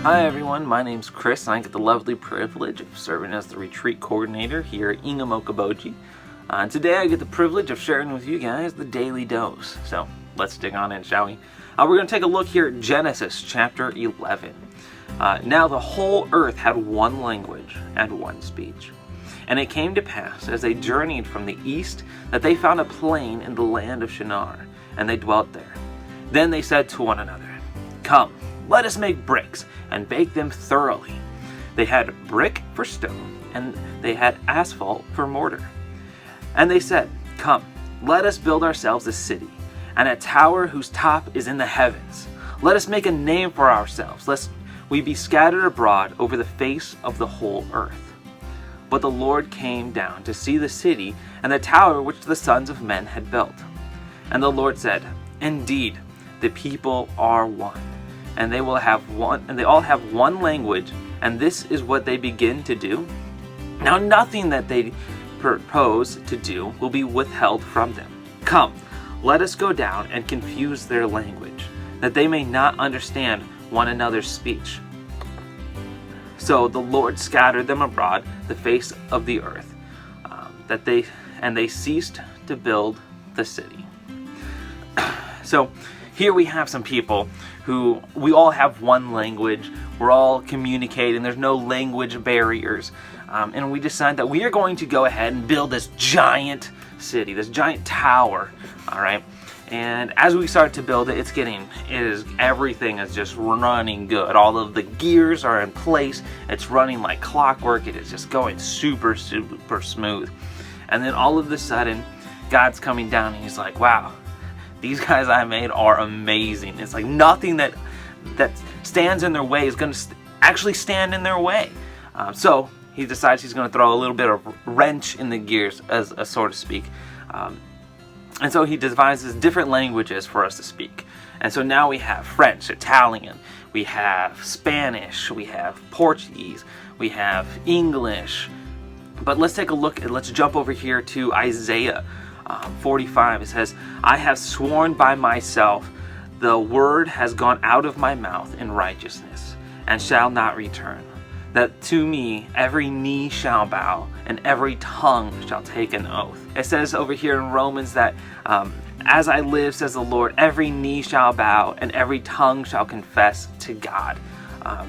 Hi everyone, my name's Chris and I get the lovely privilege of serving as the retreat coordinator here at Ingham, Okoboji. Today I get the privilege of sharing with you guys the daily dose. So let's dig on in, shall we? We're going to take a look here at Genesis chapter 11. Now the whole earth had one language and one speech. And it came to pass, as they journeyed from the east, that they found a plain in the land of Shinar, and they dwelt there. Then they said to one another, "Come, let us make bricks, and bake them thoroughly." They had brick for stone, and they had asphalt for mortar. And they said, "Come, let us build ourselves a city, and a tower whose top is in the heavens. Let us make a name for ourselves, lest we be scattered abroad over the face of the whole earth." But the Lord came down to see the city and the tower which the sons of men had built. And the Lord said, "Indeed, the people are one, and they all have one language, and this is what they begin to do. Now nothing that they propose to do will be withheld from them. Come, let us go down and confuse their language, that they may not understand one another's speech." So the Lord scattered them abroad the face of the earth, they ceased to build the city. So here we have some people who we all have one language. We're all communicating. There's no language barriers. And we decide that we are going to go ahead and build this giant city, this giant tower. All right. And as we start to build it, everything is just running good. All of the gears are in place. It's running like clockwork. It is just going super, super smooth. And then all of a sudden, God's coming down and he's like, "Wow, these guys I made are amazing." It's like nothing that stands in their way is going to actually stand in their way. So he decides he's going to throw a little bit of wrench in the gears, so to speak. And so he devises different languages for us to speak. And so now we have French, Italian, we have Spanish, we have Portuguese, we have English. But let's take a look, let's jump over here to Isaiah 45. It says, "I have sworn by myself, the word has gone out of my mouth in righteousness, and shall not return. That to me every knee shall bow, and every tongue shall take an oath." It says over here in Romans that as I live, says the Lord, every knee shall bow, and every tongue shall confess to God.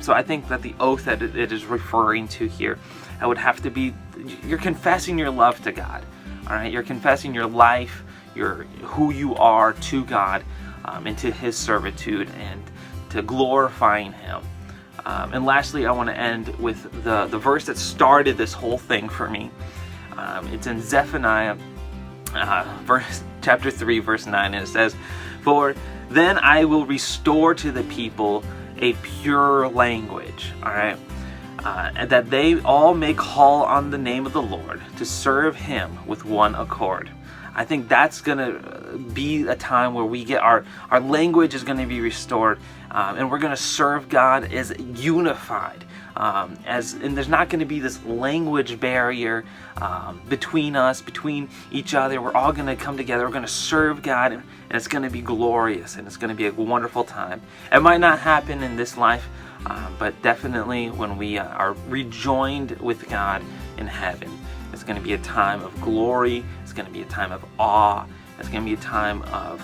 So I think that the oath that it is referring to here, it would have to be, you're confessing your love to God. All right, you're confessing your life, who you are to God, into His servitude and to glorifying Him. And lastly, I want to end with the verse that started this whole thing for me. It's in Zephaniah chapter 3, verse 9, and it says, "For then I will restore to the people a pure language," all right, "and that they all may call on the name of the Lord to serve Him with one accord." I think that's going to be a time where we get our language is going to be restored, and we're going to serve God as unified. And there's not going to be this language barrier between us, between each other. We're all going to come together. We're going to serve God, and it's going to be glorious, and it's going to be a wonderful time. It might not happen in this life, but definitely when we are rejoined with God in heaven, it's going to be a time of glory. It's going to be a time of awe. It's going to be a time of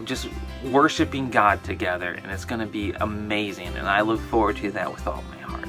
just worshiping God together, and it's going to be amazing, and I look forward to that with all my heart.